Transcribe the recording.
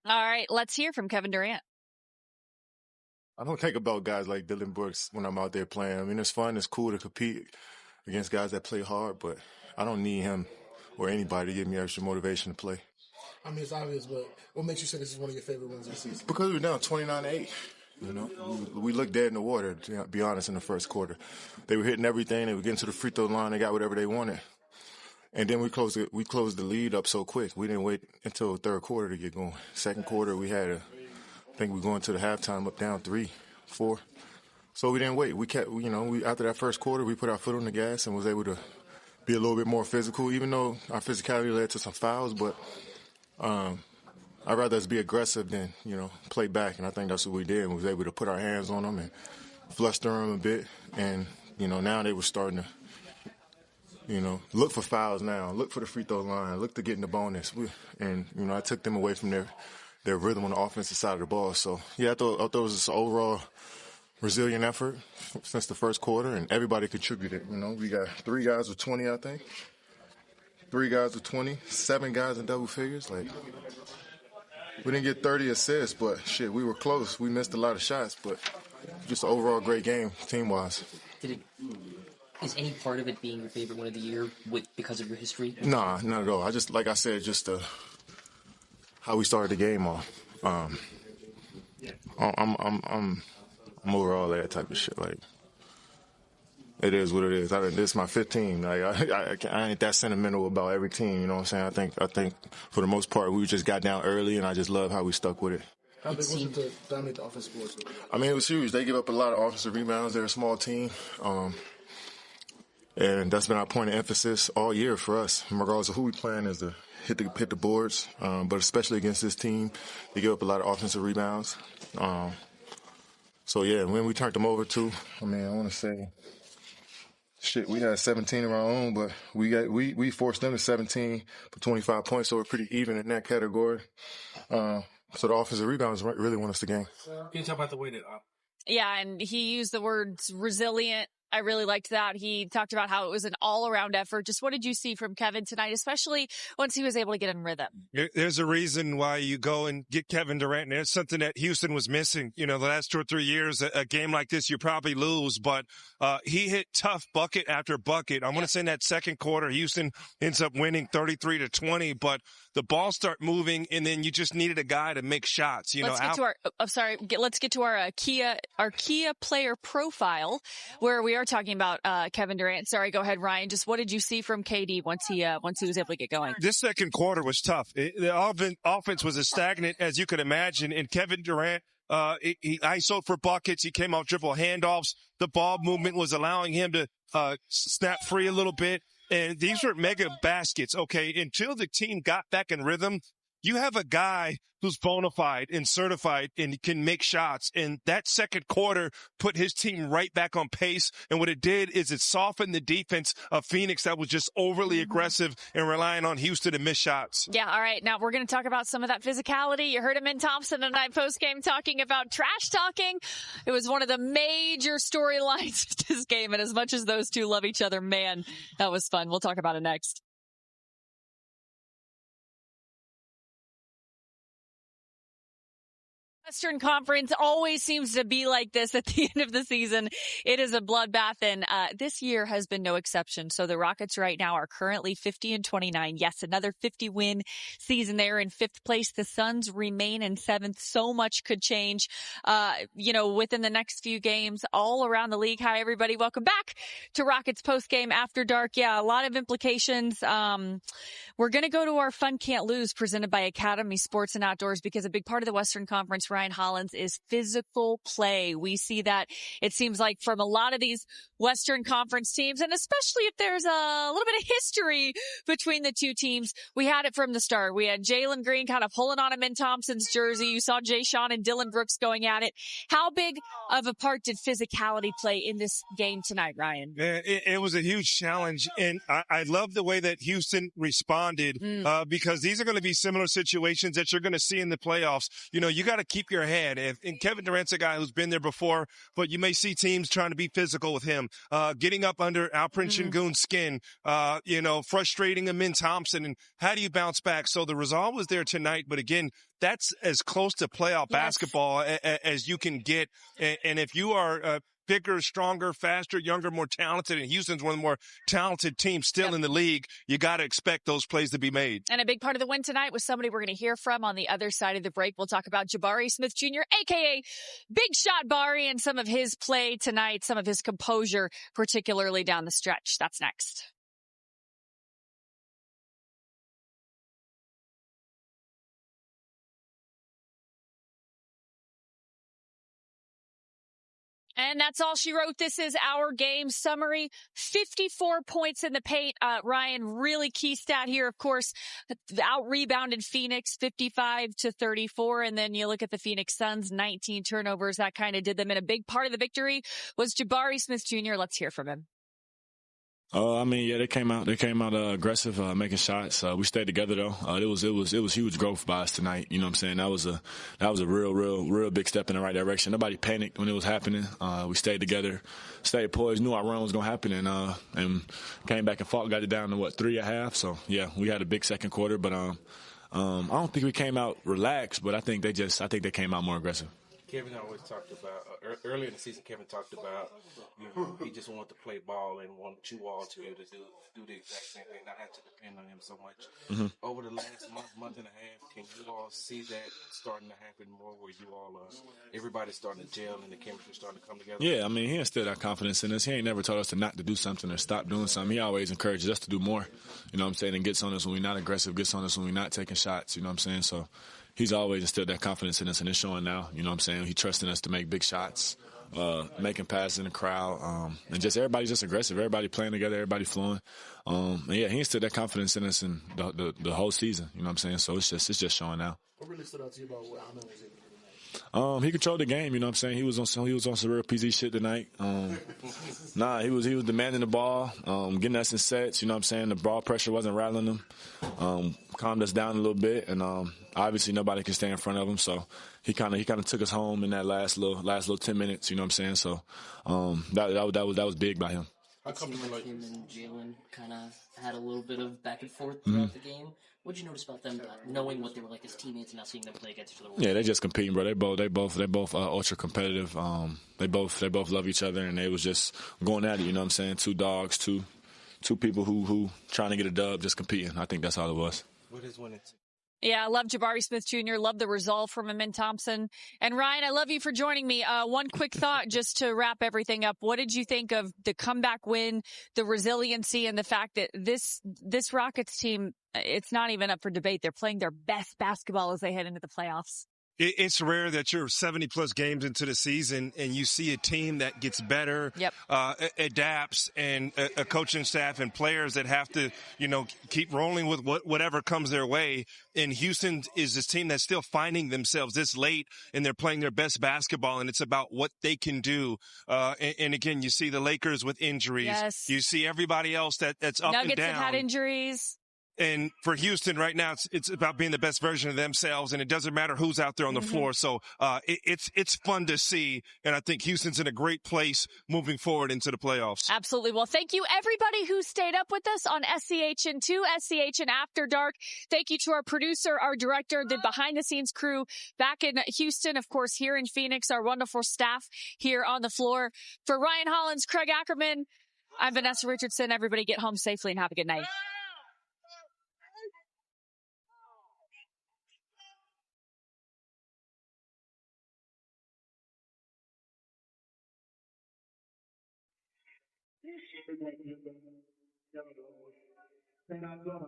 All right, let's hear from Kevin Durant. I don't think about guys like Dillon Brooks when I'm out there playing. I mean, it's fun. It's cool to compete against guys that play hard, but I don't need him or anybody to give me extra motivation to play. I mean, it's obvious, but what makes you say this is one of your favorite wins this season? Because we're down 29-8. You know, we looked dead in the water, to be honest, in the first quarter. They were hitting everything. They were getting to the free throw line. They got whatever they wanted. And then we closed the lead up so quick. We didn't wait until the third quarter to get going. Second quarter, I think we going to the halftime up down 3-4. So we didn't wait. We kept, after that first quarter, we put our foot on the gas and was able to be a little bit more physical, even though our physicality led to some fouls. But I'd rather us be aggressive than, play back. And I think that's what we did. We was able to put our hands on them and fluster them a bit. And, now they were starting to, look for fouls now, look for the free throw line, look to get in the bonus. I took them away from their rhythm on the offensive side of the ball. So, yeah, I thought it was an overall resilient effort since the first quarter, and everybody contributed. We got 3 guys with 20, I think. 3 guys with 20, 7 guys in double figures. Like, we didn't get 30 assists, but, shit, we were close. We missed a lot of shots, but just an overall great game team-wise. Is any part of it being your favorite one of the year because of your history? Nah, not at all. Like I said, just how we started the game off. I'm over all that type of shit. Like, it is what it is. This is my 5th team. Like, I ain't that sentimental about every team. You know what I'm saying? I think for the most part we just got down early, and I just love how we stuck with it. How big was it to dominate the offensive boards? I mean, it was huge. They give up a lot of offensive rebounds. They're a small team. And that's been our point of emphasis all year for us, regardless of who we playing, is to hit the boards. But especially against this team, they give up a lot of offensive rebounds. So yeah, when we turned them over too, I want to say, we had 17 of our own, but we forced them to 17 for 25 points, so we're pretty even in that category. So the offensive rebounds really won us the game. Can you talk about the way that? Yeah, and he used the words resilient. I really liked that. He talked about how it was an all-around effort. Just what did you see from Kevin tonight, especially once he was able to get in rhythm? There's a reason why you go and get Kevin Durant, and it's something that Houston was missing. The last 2 or 3 years, a game like this, you probably lose, but he hit tough bucket after bucket. I want to say in that second quarter, Houston ends up winning 33-20, but the ball start moving, and then you just needed a guy to make shots. Let's get to our Kia player profile, where we are talking about Kevin Durant. Sorry, go ahead, Ryan. Just what did you see from KD once he was able to get going? This second quarter was tough. The offense was as stagnant as you could imagine, and Kevin Durant, he ISO'd for buckets. He came off dribble handoffs. The ball movement was allowing him to snap free a little bit. And these were mega baskets, okay? Until the team got back in rhythm, you have a guy who's bona fide and certified and can make shots. And that second quarter put his team right back on pace. And what it did is it softened the defense of Phoenix that was just overly aggressive and relying on Houston to miss shots. Yeah, all right. Now we're going to talk about some of that physicality. You heard him in Thompson tonight post-game talking about trash talking. It was one of the major storylines of this game. And as much as those two love each other, man, that was fun. We'll talk about it next. Western Conference always seems to be like this at the end of the season. It is a bloodbath, and this year has been no exception. So the Rockets right now are currently 50-29. Yes, another 50-win season. They're in 5th place. The Suns remain in 7th. So much could change, within the next few games all around the league. Hi, everybody. Welcome back to Rockets Postgame After Dark. Yeah, a lot of implications. We're going to go to our Fun Can't Lose presented by Academy Sports and Outdoors, because a big part of the Western Conference, Ryan Hollins, is physical play. We see that, it seems like, from a lot of these Western Conference teams, and especially if there's a little bit of history between the two teams. We had it from the start. We had Jalen Green kind of pulling on him in Thompson's jersey. You saw Jay Sean and Dillon Brooks going at it. How big of a part did physicality play in this game tonight, Ryan? It was a huge challenge, and I love the way that Houston responded because these are going to be similar situations that you're going to see in the playoffs. You got to keep keep your head. And Kevin Durant's a guy who's been there before, but you may see teams trying to be physical with him, getting up under Alperen Şengün's skin, frustrating him in Thompson. And how do you bounce back? So the resolve was there tonight, but again, that's as close to playoff basketball as you can get. And if you are bigger, stronger, faster, younger, more talented, and Houston's one of the more talented teams still in the league, you got to expect those plays to be made. And a big part of the win tonight was somebody we're going to hear from on the other side of the break. We'll talk about Jabari Smith Jr., a.k.a. Big Shot Bari, and some of his play tonight, some of his composure, particularly down the stretch. That's next. And that's all she wrote. This is our game summary. 54 points in the paint. Ryan, really key stat here, of course, out-rebounded Phoenix 55-34. And then you look at the Phoenix Suns, 19 turnovers. That kind of did them in. A big part of the victory was Jabari Smith Jr. Let's hear from him. They came out aggressive, making shots. We stayed together though. It was huge growth by us tonight. You know what I'm saying? That was a real big step in the right direction. Nobody panicked when it was happening. We stayed together, stayed poised, knew our run was gonna happen, and came back and fought, got it down to 3.5. So yeah, we had a big second quarter, but I don't think we came out relaxed, but I think they came out more aggressive. Kevin always talked about, earlier in the season, Kevin talked about, he just wanted to play ball and wanted you all to be able to do the exact same thing, not have to depend on him so much. Mm-hmm. Over the last month and a half, can you all see that starting to happen more where you all everybody's starting to gel and the chemistry starting to come together? Yeah, he instilled that confidence in us. He ain't never told us to not to do something or stop doing something. He always encourages us to do more, you know what I'm saying, and gets on us when we're not aggressive, gets on us when we're not taking shots, you know what I'm saying? So he's always instilled that confidence in us, and it's showing now. You know what I'm saying? He trusting us to make big shots, making passes in the crowd, and just everybody's just aggressive. Everybody playing together, everybody flowing. He instilled that confidence in us in the whole season. You know what I'm saying? So it's just showing now. What really stood out to you about what Ahmed was able to do tonight? He controlled the game. You know what I'm saying? He was on some real PZ shit tonight. He was demanding the ball, getting us in sets. You know what I'm saying? The ball pressure wasn't rattling him. Calmed us down a little bit, and obviously nobody can stay in front of him. So he kind of took us home in that last little 10 minutes. You know what I'm saying? So that was big by him. It seemed like him and Jalen kind of had a little bit of back and forth throughout the game. What'd you notice about them, knowing what they were like as teammates and now seeing them play against each other? Yeah, they just competing, bro. They both ultra competitive. They both love each other, and they was just going at it. You know what I'm saying? Two dogs, two people who trying to get a dub, just competing. I think that's all it was. What is winning? Yeah, I love Jabari Smith Jr. Love the resolve from him and Thompson. And Ryan, I love you for joining me. One quick thought just to wrap everything up. What did you think of the comeback win, the resiliency, and the fact that this Rockets team, it's not even up for debate. They're playing their best basketball as they head into the playoffs. It's rare that you're 70-plus games into the season and you see a team that gets better, adapts, and a coaching staff and players that have to, keep rolling with whatever comes their way. And Houston is this team that's still finding themselves this late, and they're playing their best basketball, and it's about what they can do. And again, you see the Lakers with injuries. Yes. You see everybody else that's up Nuggets and down. have had injuries. And for Houston right now, it's about being the best version of themselves, and it doesn't matter who's out there on the floor. So it's fun to see, and I think Houston's in a great place moving forward into the playoffs. Absolutely. Well, thank you everybody who stayed up with us on SCHN2, SCHN After Dark. Thank you to our producer, our director, the behind-the-scenes crew back in Houston, of course, here in Phoenix, our wonderful staff here on the floor. For Ryan Hollins, Craig Ackerman, I'm Vanessa Richardson. Everybody get home safely and have a good night. They're not gonna.